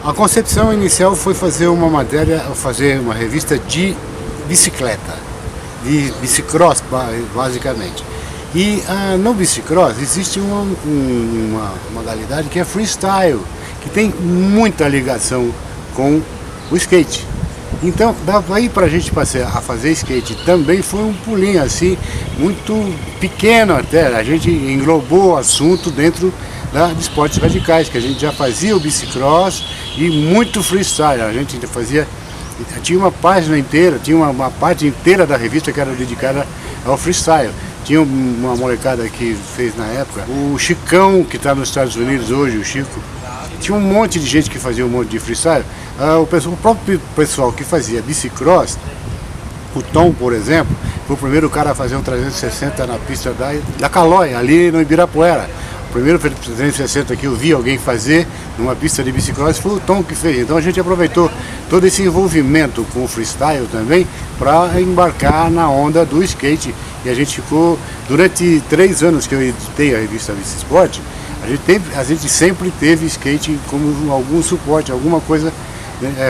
A concepção inicial foi fazer uma matéria, fazer uma revista de bicicleta, de bicicross basicamente. E no bicicross existe uma modalidade que é freestyle, que tem muita ligação com o skate. Então, daí para a gente passar a fazer skate também foi um pulinho assim, muito pequeno até. A gente englobou o assunto dentro de esportes radicais, que a gente já fazia o bicicross e muito freestyle. A gente fazia, tinha uma página inteira, tinha uma parte inteira da revista que era dedicada ao freestyle. Tinha uma molecada que fez na época, o Chicão, que está nos Estados Unidos hoje, o Chico. Tinha um monte de gente que fazia um monte de freestyle. O próprio pessoal que fazia bicicross, o Tom, por exemplo, foi o primeiro cara a fazer um 360 na pista da Calói, ali no Ibirapuera. O primeiro 360 que eu vi alguém fazer numa pista de bicicross foi o Tom que fez. Então a gente aproveitou todo esse envolvimento com o freestyle também para embarcar na onda do skate. E a gente ficou, durante 3 anos que eu editei a revista Vice Esporte, a gente sempre teve skate como algum suporte, alguma coisa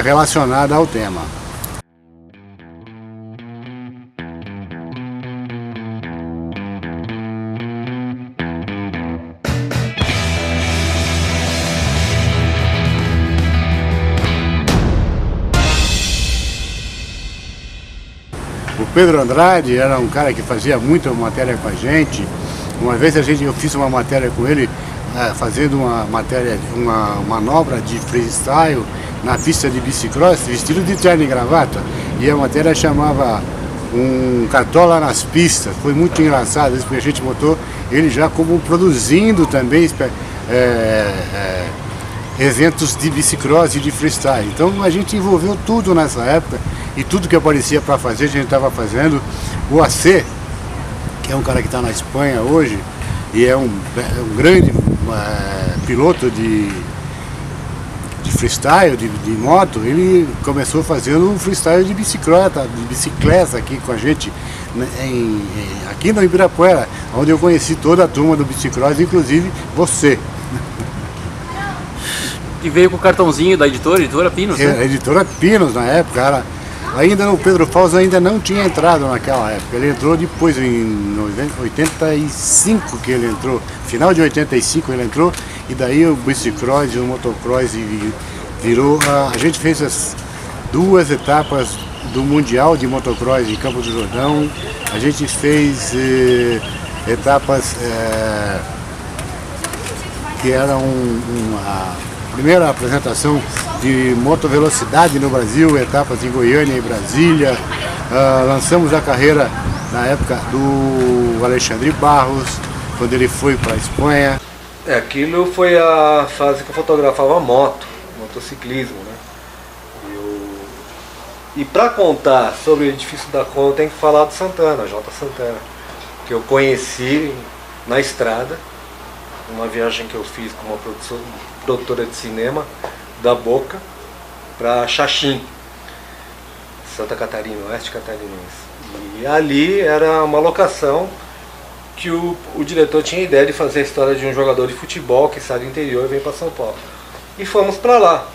relacionada ao tema. O Pedro Andrade era um cara que fazia muita matéria com a gente. Uma vez eu fiz uma matéria com ele, fazendo uma manobra de freestyle na pista de bicicross, vestido de terno e gravata. E a matéria chamava Um Cartola nas Pistas. Foi muito engraçado isso, porque a gente botou ele já como produzindo também eventos de bicicross e de freestyle. Então a gente envolveu tudo nessa época e tudo que aparecia para fazer a gente estava fazendo. O AC, que é um cara que está na Espanha hoje e é um grande piloto de freestyle, de moto, ele começou fazendo um freestyle de bicicleta aqui com a gente, aqui no Ibirapuera, onde eu conheci toda a turma do bicicross, inclusive você. E veio com o cartãozinho da editora Pinos, né? A editora Pinos, na época, ainda o Pedro Fausto ainda não tinha entrado naquela época. Ele entrou depois, em 85 que ele entrou, final de 85 ele entrou, e daí o bicicross e o motocross virou. A gente fez as 2 etapas do Mundial de Motocross em Campos do Jordão. A gente fez etapas que eram a primeira apresentação de motovelocidade no Brasil, etapas em Goiânia e Brasília. Lançamos a carreira na época do Alexandre Barros, quando ele foi para a Espanha. Aquilo foi a fase que eu fotografava motociclismo, né? E para contar sobre o Edifício da Conta, eu tenho que falar do Santana, J. Santana, que eu conheci na estrada, uma viagem que eu fiz com uma produtora de cinema da Boca para Xaxim, Santa Catarina, oeste catarinense. E ali era uma locação que o diretor tinha a ideia de fazer a história de um jogador de futebol que sai do interior e vem para São Paulo. E fomos para lá.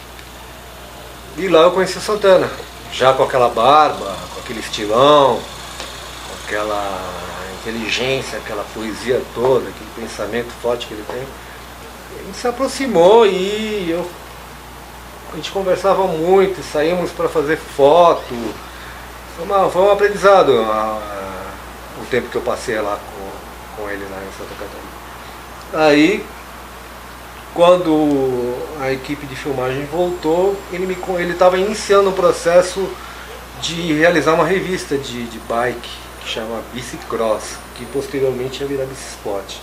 E lá eu conheci o Santana, já com aquela barba, com aquele estilão, com aquela inteligência, aquela poesia toda, aquele pensamento forte que ele tem. Ele se aproximou e a gente conversava muito, saímos para fazer foto. Foi um aprendizado o tempo que eu passei lá com ele lá em Santa Catarina. Aí, quando a equipe de filmagem voltou, ele estava iniciando um processo de realizar uma revista de bike, que chama Bicicross, que posteriormente ia virar Bicisport.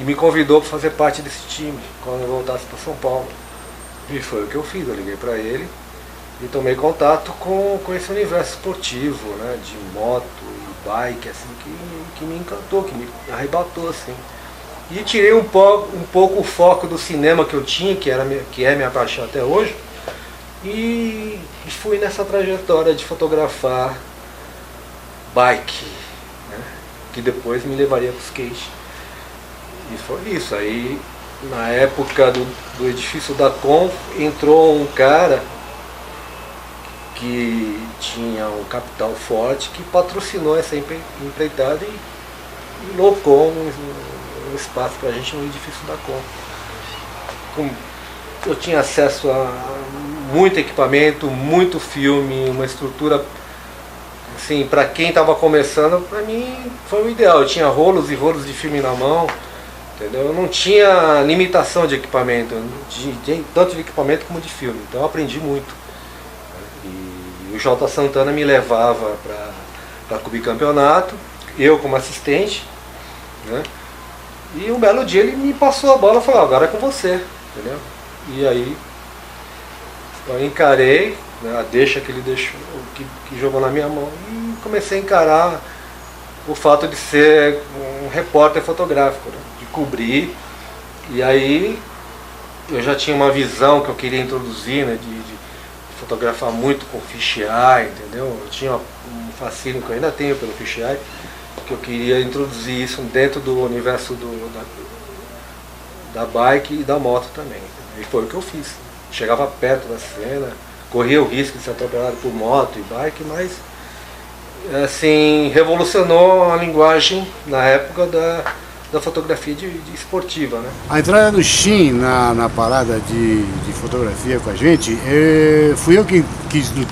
E me convidou para fazer parte desse time, quando eu voltasse para São Paulo. E foi o que eu fiz, eu liguei para ele e tomei contato com esse universo esportivo, né, de moto e bike, assim, que me encantou, que me arrebatou, assim. E tirei um pouco o foco do cinema que eu tinha, que é minha paixão até hoje, e fui nessa trajetória de fotografar bike, né, que depois me levaria para o skate. E foi isso. Aí na época do edifício da Conf, entrou um cara que tinha um capital forte, que patrocinou essa empreitada e locou um espaço para a gente no edifício da Conf. Eu tinha acesso a muito equipamento, muito filme, uma estrutura, assim, para quem estava começando, para mim foi o ideal. Eu tinha rolos e rolos de filme na mão, entendeu? Eu não tinha limitação de equipamento, tanto de equipamento como de filme, então eu aprendi muito. E o Jota Santana me levava para cobrir campeonato, eu como assistente, né? E um belo dia ele me passou a bola e falou: agora é com você, entendeu? E aí eu encarei, né, a deixa que ele deixou, que jogou na minha mão, e comecei a encarar o fato de ser um repórter fotográfico, né, de cobrir. E aí eu já tinha uma visão que eu queria introduzir, né, de fotografar muito com fisheye, entendeu? Eu tinha um fascínio que eu ainda tenho pelo fisheye, que eu queria introduzir isso dentro do universo da bike e da moto também. E foi o que eu fiz. Chegava perto da cena, corria o risco de ser atropelado por moto e bike, mas assim, revolucionou a linguagem na época da fotografia de esportiva, né? A entrada do Shin na parada de fotografia com a gente, fui eu que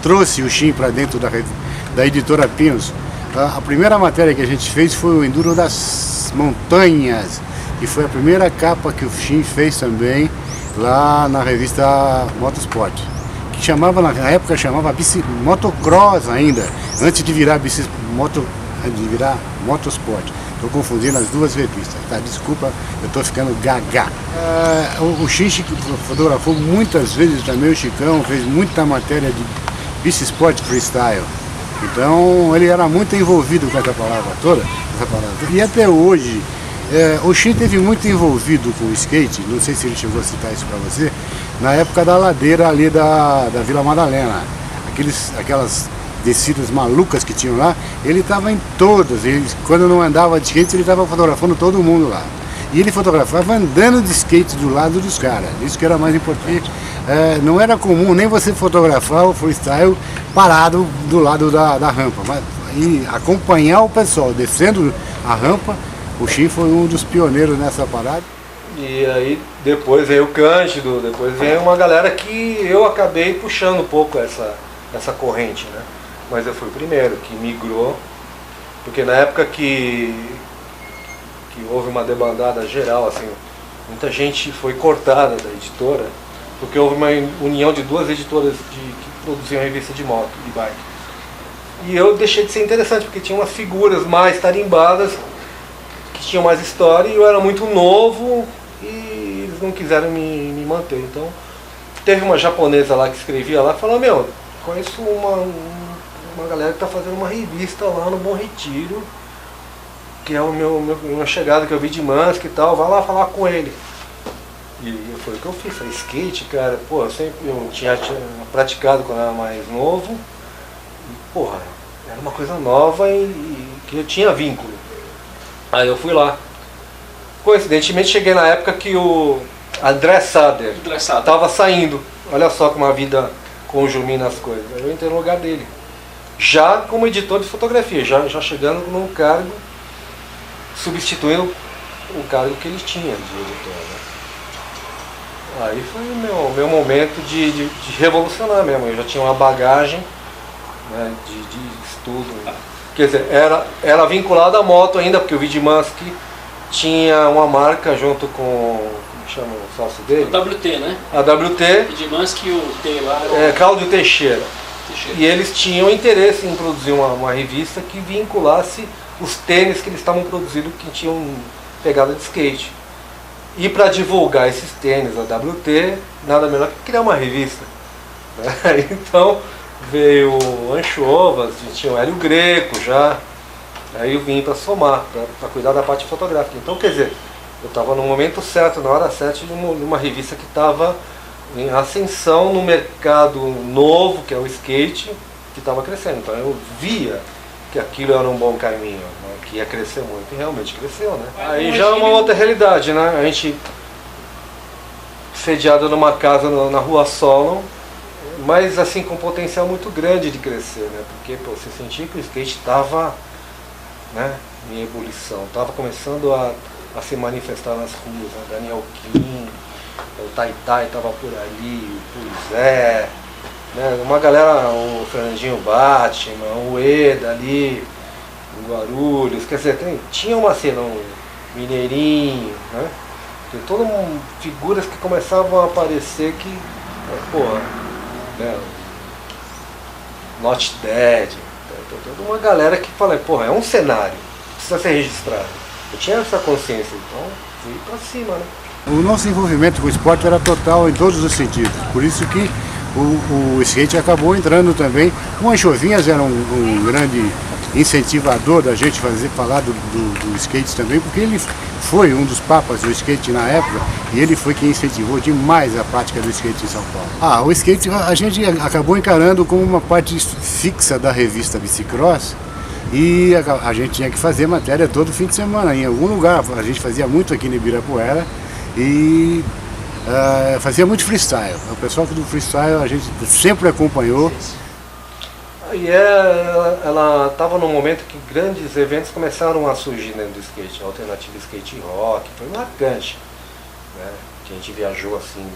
trouxe o Shin para dentro da editora Pinos. A primeira matéria que a gente fez foi o Enduro das Montanhas, e foi a primeira capa que o Shin fez também lá na revista Motosport, que chamava, na época chamava Motocross ainda, antes de virar Motosport. Estou confundindo as duas revistas, tá? Desculpa, eu estou ficando gaga. O Xixi fotografou muitas vezes também, o Chicão fez muita matéria de Bici Sport Freestyle. Então ele era muito envolvido com essa palavra toda. E até hoje, o Shin teve muito envolvido com o skate, não sei se ele chegou a citar isso para você, na época da ladeira ali da Vila Madalena. Aquelas descidas malucas que tinham lá, ele estava em todas. Quando não andava de skate, ele estava fotografando todo mundo lá. E ele fotografava andando de skate do lado dos caras. Isso que era mais importante. Não era comum nem você fotografar o freestyle parado do lado da rampa, mas e acompanhar o pessoal descendo a rampa. O Shin foi um dos pioneiros nessa parada. E aí depois veio o Cândido, depois veio uma galera que eu acabei puxando um pouco essa corrente, né? Mas eu fui o primeiro que migrou, porque na época que houve uma debandada geral, assim, muita gente foi cortada da editora, porque houve uma união de duas editoras que produziam revista de moto, de bike. E eu deixei de ser interessante, porque tinha umas figuras mais tarimbadas, que tinham mais história, e eu era muito novo, e eles não quiseram me manter. Então, teve uma japonesa lá que escrevia lá, e falou: meu, conheço uma galera que está fazendo uma revista lá no Bom Retiro, que é o meu chegado que eu vi de Mansk e tal, vai lá falar com ele. E foi o que eu fiz. Falei: skate, cara, pô, eu tinha praticado quando eu era mais novo, e, porra, era uma coisa nova e que eu tinha vínculo. Aí eu fui lá. Coincidentemente cheguei na época que o André Sader estava saindo. Olha só como a vida conjumina as coisas. Eu entrei no lugar dele, já como editor de fotografia, já chegando num cargo, substituindo o cargo que ele tinha de editor, né? Aí foi o meu momento de revolucionar mesmo. Eu já tinha uma bagagem, né, de estudo. Quer dizer, era vinculado à moto ainda, porque o Vidmansk tinha uma marca junto com, como chama o sócio dele? O WT, né? A WT. Vidmansk e o T lá. Cláudio Teixeira. E eles tinham interesse em produzir uma revista que vinculasse os tênis que eles estavam produzindo, que tinham pegada de skate. E para divulgar esses tênis, a WT, nada melhor que criar uma revista, né? Então veio o Anchovas, tinha o Hélio Greco já, aí eu vim para somar, para cuidar da parte fotográfica. Então, quer dizer, eu estava no momento certo, na hora certa, de uma revista que estava em ascensão no mercado novo, que é o skate, que estava crescendo. Então eu via que aquilo era um bom caminho, né, que ia crescer muito, e realmente cresceu, né? Aí já é uma outra realidade, né? A gente sediado numa casa na Rua Solon, mas assim com potencial muito grande de crescer, né? Porque pô, você sentia que o skate estava, né, em ebulição, estava começando a se manifestar nas ruas, né? Daniel Kim, o Tai estava por ali, o Zé, né? Uma galera, o Fernandinho Batman, o Eda ali, em Guarulhos, quer dizer, tinha uma cena, um Mineirinho, né? Tem todas figuras que começavam a aparecer que, porra, né? Not Dead, toda uma galera que fala, porra, é um cenário, precisa ser registrado. Eu tinha essa consciência, então fui pra cima, né? O nosso envolvimento com o esporte era total em todos os sentidos, por isso que o skate acabou entrando também. O Anchovinhas era um grande incentivador da gente falar do skate também, porque ele foi um dos papas do skate na época e ele foi quem incentivou demais a prática do skate em São Paulo. O skate a gente acabou encarando como uma parte fixa da revista Bicicross e a gente tinha que fazer matéria todo fim de semana, em algum lugar. A gente fazia muito aqui no Ibirapuera e fazia muito freestyle. O pessoal do freestyle a gente sempre acompanhou. E ela estava num momento que grandes eventos começaram a surgir dentro do skate, Alternativa Skate Rock, foi marcante, né? Que a gente viajou assim,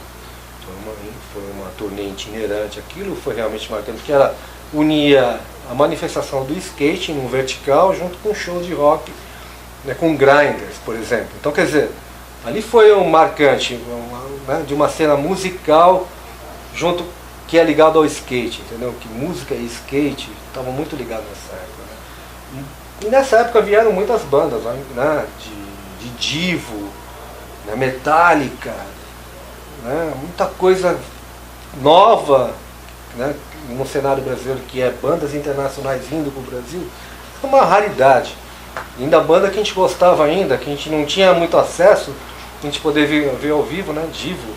foi uma turnê itinerante, aquilo foi realmente marcante, porque ela unia a manifestação do skate no vertical junto com shows de rock, né, com grinders, por exemplo. Então, quer dizer, ali foi um marcante, né, de uma cena musical junto, que é ligado ao skate, entendeu? Que música e skate estavam muito ligados nessa época, né? E nessa época vieram muitas bandas, né? de Divo, né? Metallica, né? Muita coisa nova, né? No cenário brasileiro, que é bandas internacionais vindo para o Brasil, é uma raridade. E ainda banda que a gente gostava ainda, que a gente não tinha muito acesso, a gente poder ver ao vivo, né? Divo,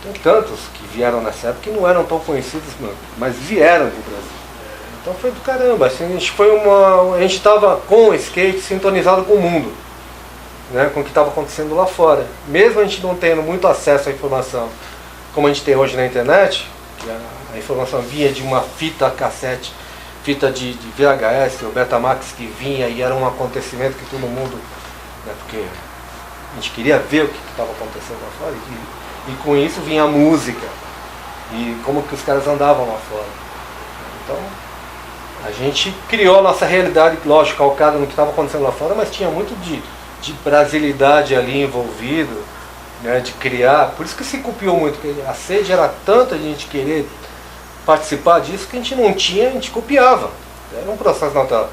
tem tantos que vieram nessa época que não eram tão conhecidos, mas vieram do Brasil. Então foi do caramba, assim, a gente estava com o skate sintonizado com o mundo, né, com o que estava acontecendo lá fora. Mesmo a gente não tendo muito acesso à informação, como a gente tem hoje na internet, que a informação vinha de uma fita cassete, fita de VHS, o Betamax, que vinha e era um acontecimento que todo mundo, né, porque a gente queria ver o que estava acontecendo lá fora, e com isso vinha a música e como que os caras andavam lá fora. Então a gente criou a nossa realidade, lógico, calcada no que estava acontecendo lá fora, mas tinha muito de brasilidade ali envolvido, né, de criar. Por isso que se copiou muito, porque a sede era tanta de a gente querer participar disso que a gente não tinha, a gente copiava. Era um processo natural.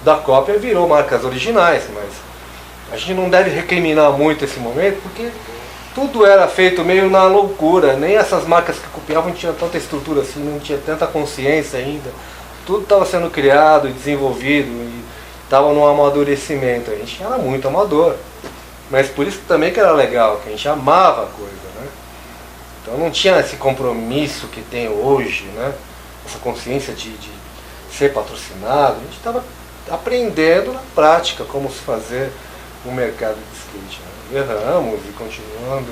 Da cópia virou marcas originais, mas a gente não deve recriminar muito esse momento, porque tudo era feito meio na loucura, nem essas marcas que copiavam tinham tanta estrutura assim, não tinha tanta consciência ainda. Tudo estava sendo criado e desenvolvido e estava num amadurecimento. A gente era muito amador, mas por isso também que era legal, que a gente amava a coisa, né? Então não tinha esse compromisso que tem hoje, né? Essa consciência de ser patrocinado. A gente estava aprendendo na prática como se fazer um mercado de skate, né? Erramos e continuando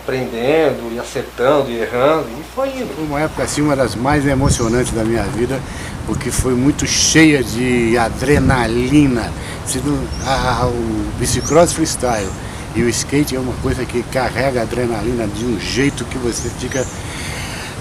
aprendendo e acertando e errando e foi indo. Foi uma época assim, uma das mais emocionantes da minha vida, porque foi muito cheia de adrenalina. O bicicross freestyle e o skate é uma coisa que carrega adrenalina de um jeito que você fica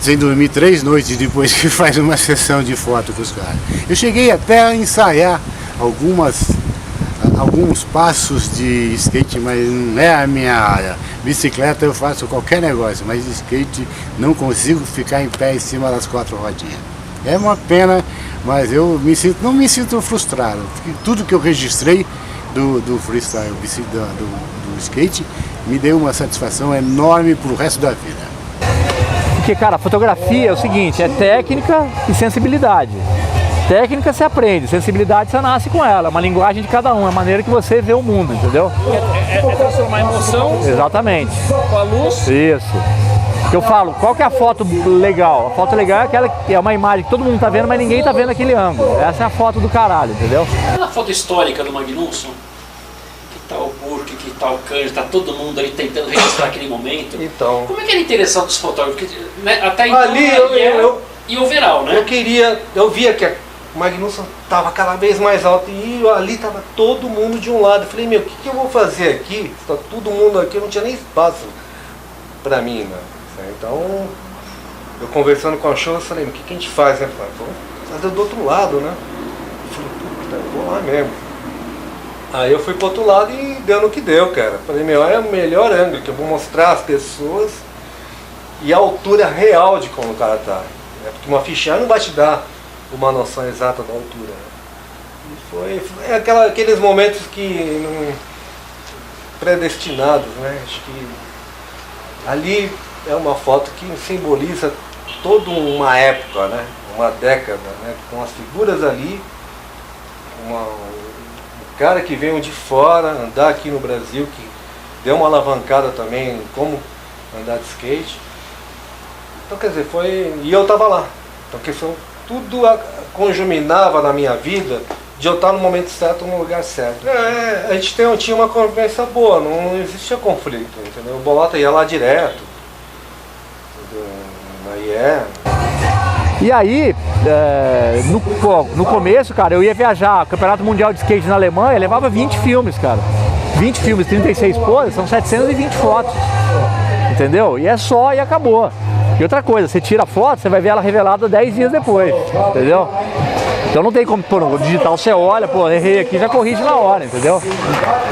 sem dormir 3 noites depois que faz uma sessão de foto com os caras. Eu cheguei até a ensaiar alguns passos de skate, mas não é a minha área. Bicicleta eu faço qualquer negócio, mas skate não consigo ficar em pé em cima das 4 rodinhas. É uma pena, mas eu não me sinto frustrado. Tudo que eu registrei do freestyle, do skate, me deu uma satisfação enorme pro resto da vida. Porque, cara, a fotografia é o seguinte, é técnica e sensibilidade. Técnica você aprende, sensibilidade você nasce com ela, é uma linguagem de cada um, é a maneira que você vê o mundo, entendeu? É transformar emoção. Exatamente. Com a luz. Isso. Eu falo, qual que é a foto legal? A foto legal é aquela que é uma imagem que todo mundo tá vendo, mas ninguém tá vendo aquele ângulo. Essa é a foto do caralho, entendeu? A foto histórica do Magnusson, que tá o Burke, que tá o Cândido, tá todo mundo ali tentando registrar aquele momento. Então, Como é que era a interação dos fotógrafos? Porque, né, até então ali e overall, né? eu via que o Magnusson tava cada vez mais alto e ali tava todo mundo de um lado. Eu falei, meu, o que eu vou fazer aqui? Está todo mundo aqui, não tinha nem espaço pra mim, né? Então, eu conversando com a show, eu falei, o que a gente faz, né? Vamos fazer do outro lado, né? Eu falei, puta, eu vou lá mesmo. Aí eu fui pro outro lado e deu no que deu, cara. Falei, meu, é o melhor ângulo, que eu vou mostrar às pessoas e a altura real de como o cara tá. Né? Porque uma ficha não vai te dar uma noção exata da altura. Né? E foi aqueles momentos que predestinados, né? Acho que ali é uma foto que simboliza toda uma época, né? Uma década, né? Com as figuras ali, um cara que veio de fora, andar aqui no Brasil, que deu uma alavancada também em como andar de skate. Então, quer dizer, e eu estava lá. Então, tudo conjuminava na minha vida de eu estar no momento certo, no lugar certo. A gente tinha uma convivência boa, não existia conflito, entendeu? O Bolota ia lá direto, E aí, no começo, cara, eu ia viajar, Campeonato Mundial de Skate na Alemanha, levava 20 filmes, cara. 20 filmes, 36 poses, são 720 fotos, entendeu? E é só e acabou. E outra coisa, você tira a foto, você vai ver ela revelada 10 dias depois, entendeu? Então não tem como, pô, no digital você olha, pô, errei aqui, já corrige na hora, entendeu?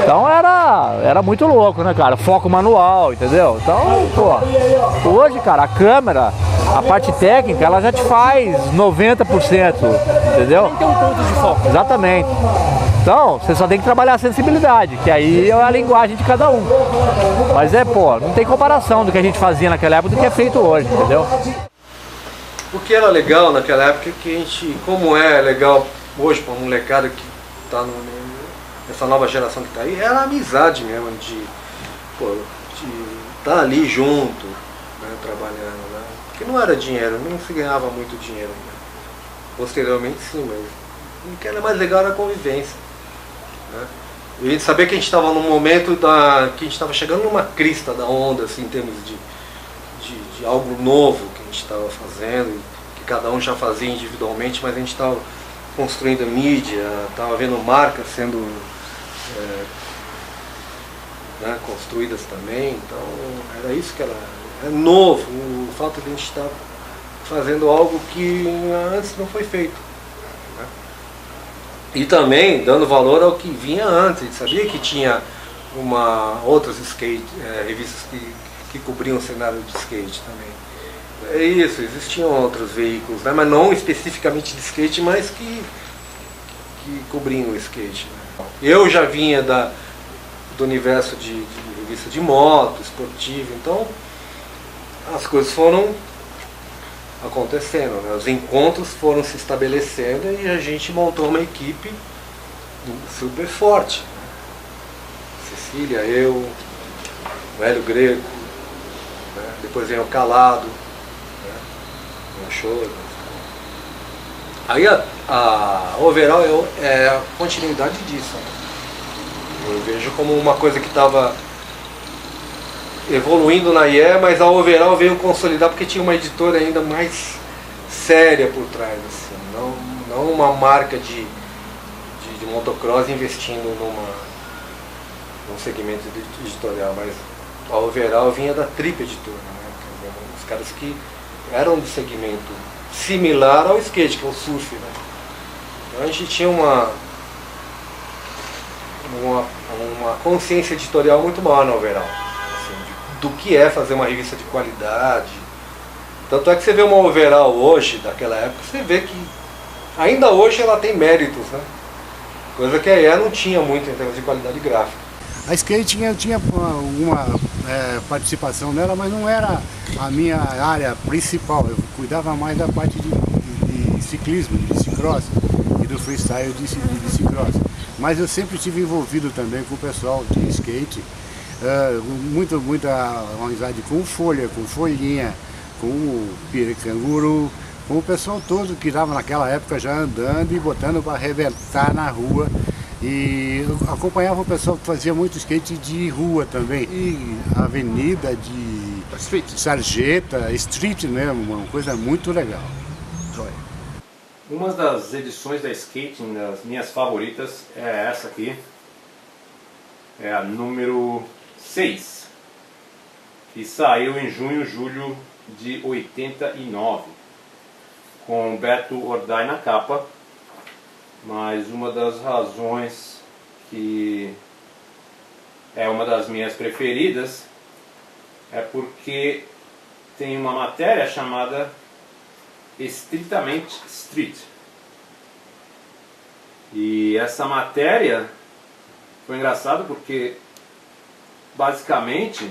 Então era muito louco, né, cara? Foco manual, entendeu? Então, pô, hoje, cara, a câmera, a parte técnica, ela já te faz 90%, entendeu? Tem um ponto de foco. Exatamente. Então, você só tem que trabalhar a sensibilidade, que aí é a linguagem de cada um. Mas pô, não tem comparação do que a gente fazia naquela época do que é feito hoje, entendeu? O que era legal naquela época é que a gente, como é legal hoje para uma molecada que está nessa nova geração que está aí, era a amizade mesmo, de estar ali junto, né, trabalhando, né? Porque não era dinheiro, não se ganhava muito dinheiro, né? Posteriormente sim, mas o que era mais legal era a convivência, né? E a gente sabia que a gente estava num momento que a gente estava chegando numa crista da onda, assim, em termos de algo novo que a gente estava fazendo, que cada um já fazia individualmente, mas a gente estava construindo mídia, estava vendo marcas sendo né, construídas também, então era isso que era novo, o fato de a gente estar fazendo algo que antes não foi feito. Né? E também dando valor ao que vinha antes, a gente sabia que tinha outras revistas que cobriam o cenário de skate também. É isso, existiam outros veículos, né? Mas não especificamente de skate, mas que cobriam o skate. Né? Eu já vinha do universo de revista de moto, esportivo, então as coisas foram acontecendo, né? Os encontros foram se estabelecendo e a gente montou uma equipe super forte. Né? Cecília, eu, o Hélio Greco, né? Depois vem o Calado, né? Um show. Aí a overall é a continuidade disso. Né? Eu vejo como uma coisa que estava evoluindo na IE, mas a overall veio consolidar porque tinha uma editora ainda mais séria por trás, assim, não uma marca de motocross investindo num segmento editorial, mas a overall vinha da Trip Editora, né? Os caras que eram de segmento similar ao skate, que é o surf, né? Então a gente tinha uma consciência editorial muito maior na overall, assim, do que é fazer uma revista de qualidade. Tanto é que você vê uma overall hoje, daquela época, você vê que ainda hoje ela tem méritos, né? Coisa que a EA não tinha muito em termos de qualidade gráfica. A skate eu tinha alguma participação nela, mas não era a minha área principal. Eu cuidava mais da parte de ciclismo, de bicicross e do freestyle de bicicross. Mas eu sempre estive envolvido também com o pessoal de skate, muita amizade com o Folha, com o Folhinha, com o Piricanguru, com o pessoal todo que estava naquela época já andando e botando para arrebentar na rua. E eu acompanhava o pessoal que fazia muito skate de rua também. E avenida de street, sarjeta, street mesmo, uma coisa muito legal. Uma das edições da Skating, das minhas favoritas, é essa aqui. É a número 6. Que saiu em junho, julho de 89. Com Beto Ordai na capa. Mas uma das razões que é uma das minhas preferidas é porque tem uma matéria chamada Estritamente Street. E essa matéria foi engraçado porque basicamente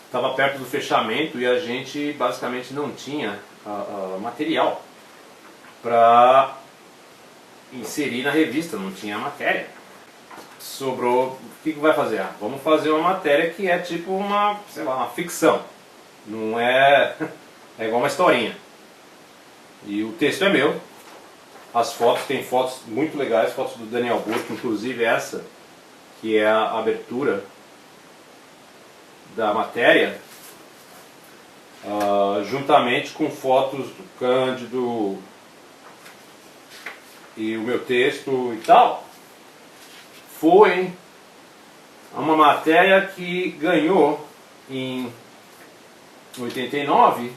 estava perto do fechamento e a gente basicamente não tinha material para inserir na revista, não tinha matéria. Sobrou, o que vai fazer? Vamos fazer uma matéria que é tipo uma, sei lá, uma ficção. Não é, é igual uma historinha. E o texto é meu. As fotos, tem fotos muito legais, fotos do Daniel Burke, inclusive essa, que é a abertura da matéria, juntamente com fotos do Cândido e o meu texto e tal. Foi uma matéria que ganhou em 89,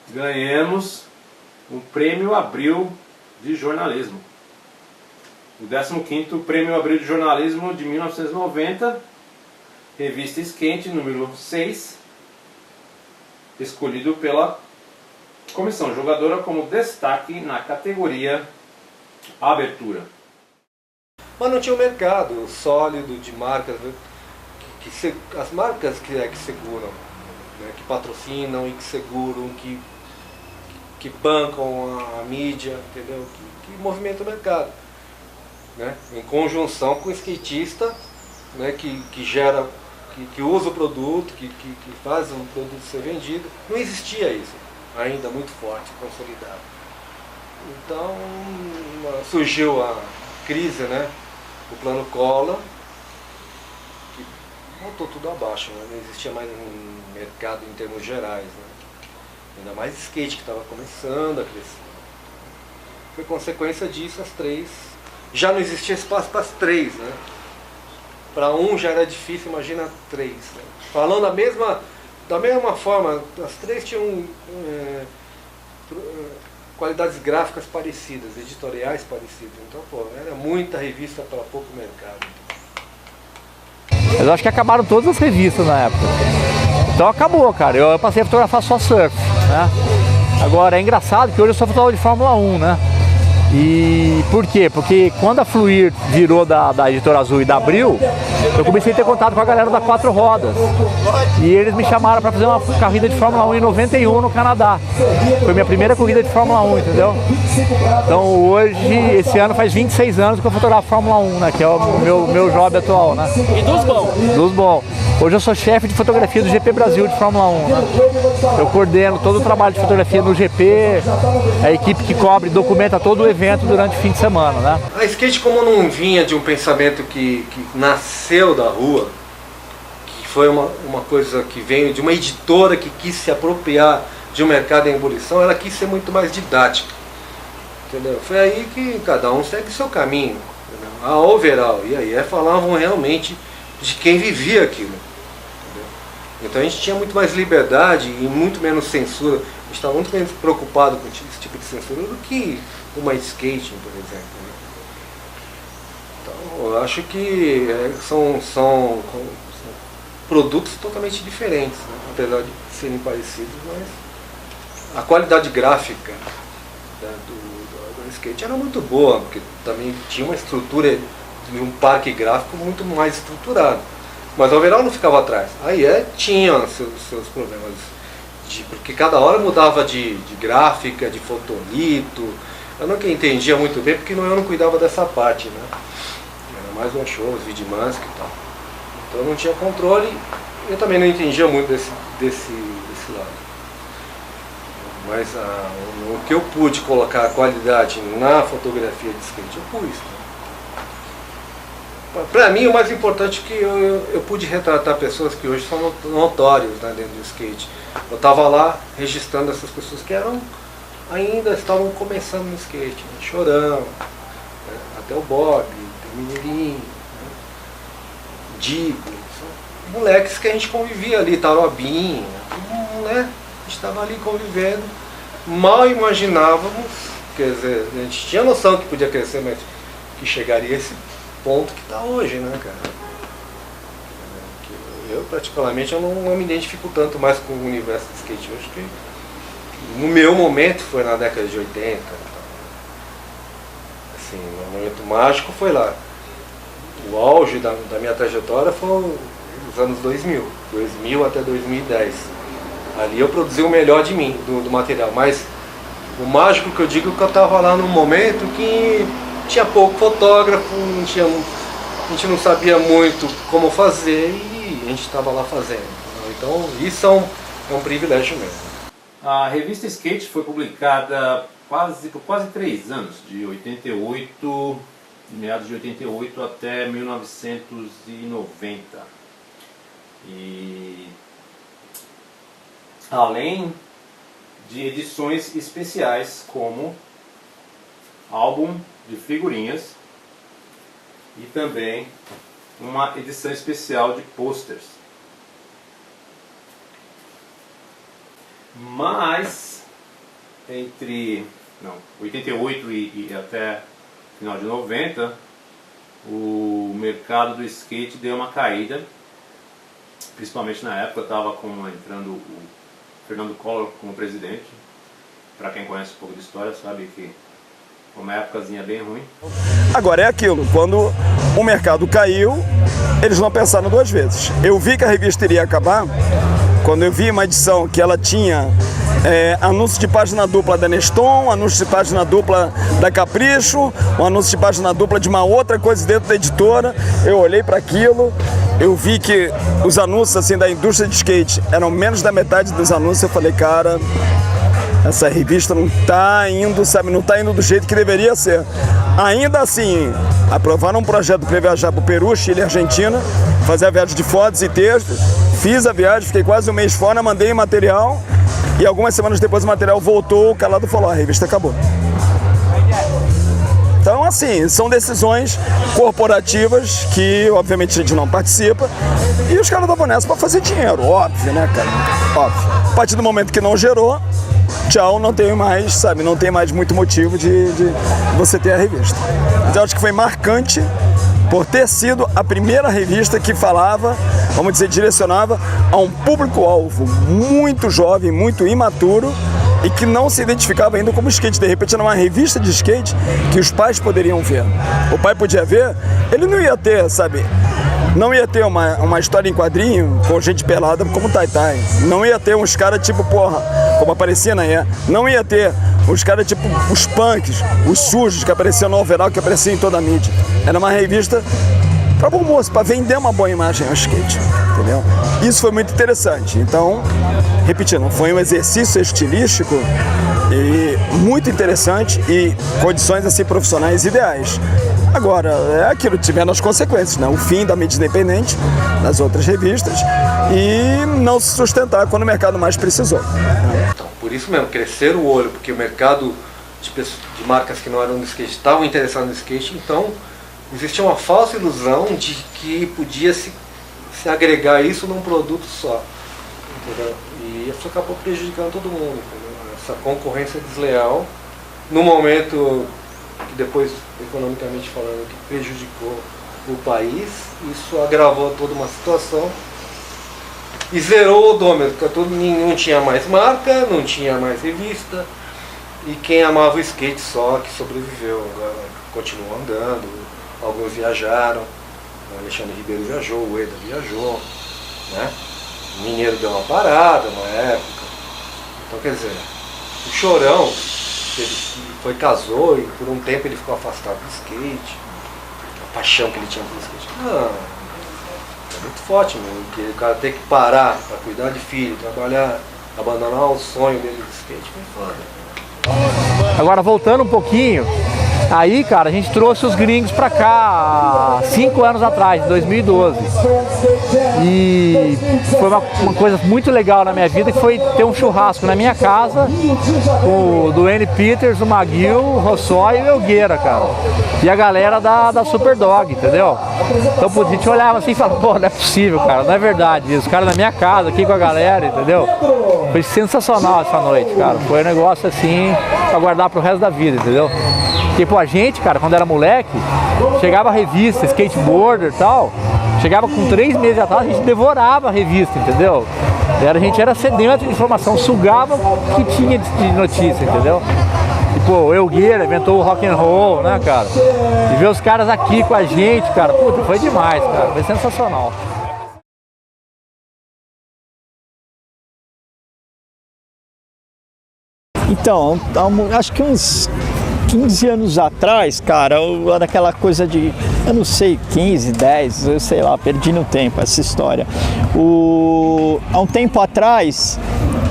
ganhamos o Prêmio Abril de Jornalismo. O 15º Prêmio Abril de Jornalismo de 1990, revista Skate, número 6, escolhido pela comissão jogadora como destaque na categoria Abertura. Mas não tinha um mercado sólido de marcas, as marcas que seguram, né, que patrocinam e que seguram, que bancam a mídia, entendeu? Que movimentam o mercado, né? Em conjunção com o skatista, né, que gera, que usa o produto, que faz o produto ser vendido. Não existia isso ainda muito forte, consolidado. Então surgiu a crise, né? O plano Collor, que botou tudo abaixo, né? Não existia mais um mercado em termos gerais, né? Ainda mais skate que estava começando a crescer. Foi consequência disso, as três. Já não existia espaço para as três, né? Para um já era difícil, imagina três. Né? Falando da mesma forma, as três tinham qualidades gráficas parecidas, editoriais parecidas. Então, pô, era muita revista para pouco mercado. Mas eu acho que acabaram todas as revistas na época. Então acabou, cara. Eu passei a fotografar só surf, né? Agora é engraçado que hoje eu sou fotógrafo de Fórmula 1, né? E por quê? Porque quando a Fluir virou da Editora Azul e da Abril, eu comecei a ter contato com a galera da Quatro Rodas. E eles me chamaram para fazer uma corrida de Fórmula 1 em 91 no Canadá. Foi minha primeira corrida de Fórmula 1, entendeu? Então hoje, esse ano faz 26 anos que eu fotografo Fórmula 1, né? Que é o meu job atual, né? E dos bons? Dos bons. Hoje eu sou chefe de fotografia do GP Brasil de Fórmula 1, né? Eu coordeno todo o trabalho de fotografia no GP, a equipe que cobre, documenta todo o evento durante o fim de semana, né? A skate, como não vinha de um pensamento que nasceu da rua, que foi uma coisa que veio de uma editora que quis se apropriar de um mercado em ebulição, ela quis ser muito mais didática, entendeu? Foi aí que cada um segue seu caminho, entendeu? A Overall e a IE falavam realmente de quem vivia aquilo, entendeu? Então a gente tinha muito mais liberdade e muito menos censura. A gente estava muito menos preocupado com esse tipo de censura do que uma skating, por exemplo, né? Então eu acho que são produtos totalmente diferentes, né? Apesar de serem parecidos, mas a qualidade gráfica, né, do skate era muito boa, porque também tinha uma estrutura de um parque gráfico muito mais estruturado. Mas a Overall não ficava atrás. Aí tinha seus problemas, porque cada hora mudava de gráfica, de fotolito. Eu nunca entendia muito bem, porque eu não cuidava dessa parte, né? Era mais um show, os Vidmask e tal. Então eu não tinha controle, eu também não entendia muito desse lado. Mas o que eu pude colocar a qualidade na fotografia de skate, eu pus. Né? Para mim, o mais importante é que eu pude retratar pessoas que hoje são notórios, né, dentro do skate. Eu estava lá registrando essas pessoas que ainda estavam começando no skate, né? Chorão, né? Até o Bob, o Mineirinho, né? Digo, são moleques que a gente convivia ali, Tarobinha, né? A gente estava ali convivendo, mal imaginávamos, quer dizer, a gente tinha noção que podia crescer, mas que chegaria a esse ponto que está hoje, né, cara? Eu, particularmente, eu não me identifico tanto mais com o universo do skate hoje, que no meu momento foi na década de 80. Assim, o momento mágico foi lá. O auge da minha trajetória foi os anos 2000 até 2010. Ali eu produzi o melhor de mim, do material, mas o mágico que eu digo é que eu estava lá num momento que tinha pouco fotógrafo, a gente não sabia muito como fazer e a gente estava lá fazendo. Então isso é um privilégio mesmo. A revista Skate foi publicada por quase 3 anos, de 88, meados de 88 até 1990. E além de edições especiais como álbum de figurinhas e também uma edição especial de posters. Mas entre 88 e até final de 90, o mercado do skate deu uma caída, principalmente na época estava entrando o Fernando Collor como presidente. Para quem conhece um pouco de história sabe que foi uma épocazinha bem ruim. Agora é aquilo, quando o mercado caiu, eles não pensaram 2 vezes. Eu vi que a revista iria acabar, quando eu vi uma edição que ela tinha anúncio de página dupla da Neston, anúncio de página dupla da Capricho, um anúncio de página dupla de uma outra coisa dentro da editora, eu olhei para aquilo, eu vi que os anúncios assim, da indústria de skate eram menos da metade dos anúncios, eu falei, cara, essa revista não está indo, sabe, não está indo do jeito que deveria ser. Ainda assim, aprovaram um projeto para viajar para o Peru, Chile e Argentina, fazer a viagem de fotos e textos. Fiz a viagem, fiquei quase um mês fora, mandei material e algumas semanas depois o material voltou, o calado falou, a revista acabou. Então, assim, são decisões corporativas que, obviamente, a gente não participa e os caras estavam nessa para fazer dinheiro, óbvio, né, cara? Óbvio. A partir do momento que não gerou, tchau, não tem mais, sabe, não tem mais muito motivo de você ter a revista. Então, acho que foi marcante por ter sido a primeira revista que falava, vamos dizer, direcionava a um público-alvo muito jovem, muito imaturo e que não se identificava ainda como skate. De repente era uma revista de skate que os pais poderiam ver. O pai podia ver, ele não ia ter, sabe, não ia ter uma história em quadrinho com gente pelada como o Tai-Tai. Não ia ter uns caras tipo, porra, como aparecia na não ia ter os caras tipo os punks, os sujos que apareciam no overall, que apareciam em toda a mídia. Era uma revista para bom moço, para vender uma boa imagem ao skate, entendeu? Isso foi muito interessante. Então, repetindo, foi um exercício estilístico e muito interessante e condições assim profissionais ideais. Agora, é aquilo, tiveram as consequências, né? O fim da mídia independente das outras revistas e não se sustentar quando o mercado mais precisou. Então, por isso mesmo, crescer o olho, porque o mercado de marcas que não eram do skate estavam interessadas no skate, então existia uma falsa ilusão de que podia se agregar isso num produto só, entendeu? E isso acabou prejudicando todo mundo, entendeu? Essa concorrência desleal, no momento que depois, economicamente falando, que prejudicou o país, isso agravou toda uma situação e zerou o odômetro, porque não tinha mais marca, não tinha mais revista, e quem amava o skate só que sobreviveu, agora continuou andando, alguns viajaram, o Alexandre Ribeiro viajou, o Eda viajou, né? O Mineiro deu uma parada uma época, então quer dizer, o Chorão, ele casou e por um tempo ele ficou afastado do skate, a paixão que ele tinha pelo skate. Não, é muito forte mesmo, porque o cara tem que parar para cuidar de filho, trabalhar, abandonar o sonho dele do skate, foi foda. Agora voltando um pouquinho, Aí, cara, a gente trouxe os gringos pra cá 5 anos atrás, em 2012. E foi uma coisa muito legal na minha vida, que foi ter um churrasco na minha casa com o Duane Peters, o Maguil, o Rossói e o Elgueira, cara. E a galera da Superdog, entendeu? Então, putz, a gente olhava assim e falava, pô, não é possível, cara, não é verdade. Os caras na minha casa, aqui com a galera, entendeu? Foi sensacional essa noite, cara. Foi um negócio assim, pra guardar pro resto da vida, entendeu? Porque, pô, a gente, cara, quando era moleque, chegava a revista, skateboarder e tal, chegava com 3 meses atrás, a gente devorava a revista, entendeu? A gente era sedento de informação, sugava o que tinha de notícia, entendeu? E, pô, o Elgueira inventou o rock and roll, né, cara? E ver os caras aqui com a gente, cara, puta, foi demais, cara, foi sensacional. Então, acho que uns 15 anos atrás, cara, era aquela coisa de, eu não sei, 15, 10, eu sei lá, perdi no tempo essa história. Há um tempo atrás,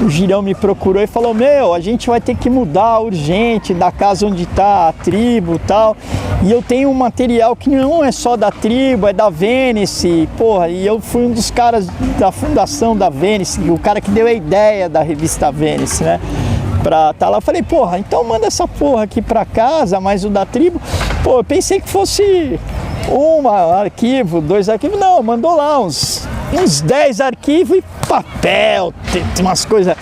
o Girão me procurou e falou, meu, a gente vai ter que mudar urgente da casa onde tá a tribo e tal. E eu tenho um material que não é só da tribo, é da Vênice, porra, e eu fui um dos caras da fundação da Vênice, o cara que deu a ideia da revista Vênice, né? Pra tá lá, eu falei, porra, então manda essa porra aqui pra casa, mais o da tribo. Pô, eu pensei que fosse um arquivo, 2 arquivos, não, mandou lá uns 10 arquivos e papel, umas coisas,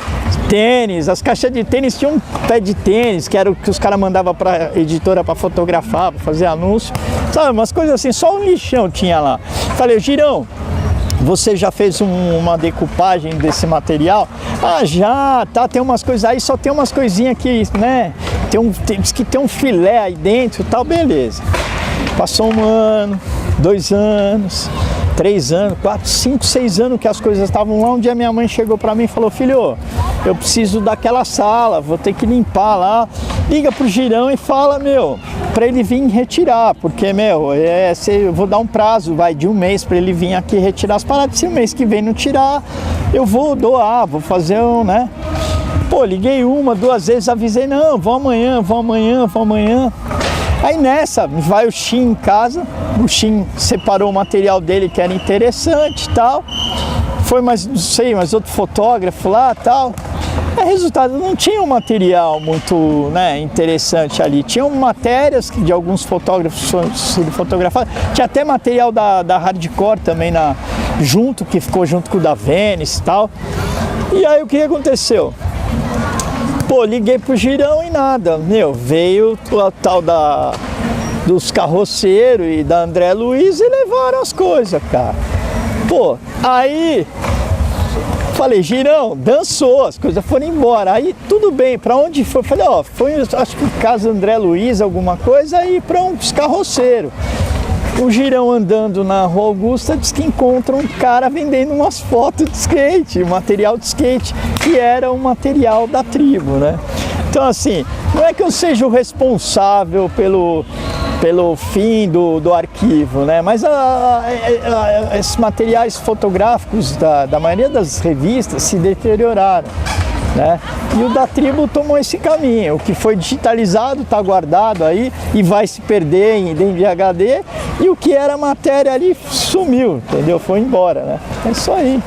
tênis, as caixas de tênis tinham um pé de tênis, que era o que os caras mandavam pra editora pra fotografar, pra fazer anúncio, sabe, umas coisas assim, só um lixão tinha lá. Falei, Girão, você já fez uma decupagem desse material? Ah, já, tá, tem umas coisas aí, só tem umas coisinhas aqui, né? Diz que tem um filé aí dentro e tal, beleza. Passou 1 ano, 2 anos, 3 anos, 4, 5, 6 anos que as coisas estavam lá. Um dia minha mãe chegou pra mim e falou, filho, eu preciso daquela sala, vou ter que limpar lá. Liga pro Girão e fala, meu, pra ele vir retirar, porque, meu, eu vou dar um prazo, vai, de 1 mês pra ele vir aqui retirar as paradas. Se o mês que vem não tirar, eu vou doar, vou fazer um, né? Pô, liguei 1, 2 vezes, avisei, não, vou amanhã. Aí nessa, vai o Shin em casa, o Shin separou o material dele que era interessante e tal. Foi mais, não sei, mais outro fotógrafo lá e tal. Resultado, não tinha um material muito, né, interessante ali. Tinham matérias de alguns fotógrafos fotografados. Tinha até material da Hardcore também junto, que ficou junto com o da Vênice e tal. E aí o que aconteceu? Pô, liguei pro Girão e nada. Meu, veio o tal dos carroceiros e da André Luiz e levaram as coisas, cara. Pô, aí falei, Girão, dançou, as coisas foram embora. Aí tudo bem, pra onde foi? Falei, ó, foi, acho que casa André Luiz, alguma coisa, aí pra uns carroceiros. O Girão andando na Rua Augusta diz que encontra um cara vendendo umas fotos de skate, material de skate, que era o material da tribo, né? Então, assim, não é que eu seja o responsável pelo fim do arquivo, né? Mas esses materiais fotográficos da maioria das revistas se deterioraram, né? E o da tribo tomou esse caminho. O que foi digitalizado está guardado aí e vai se perder dentro de HD, e o que era matéria ali sumiu, entendeu? Foi embora, né? É isso aí.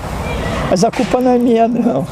Mas a culpa não é minha, não.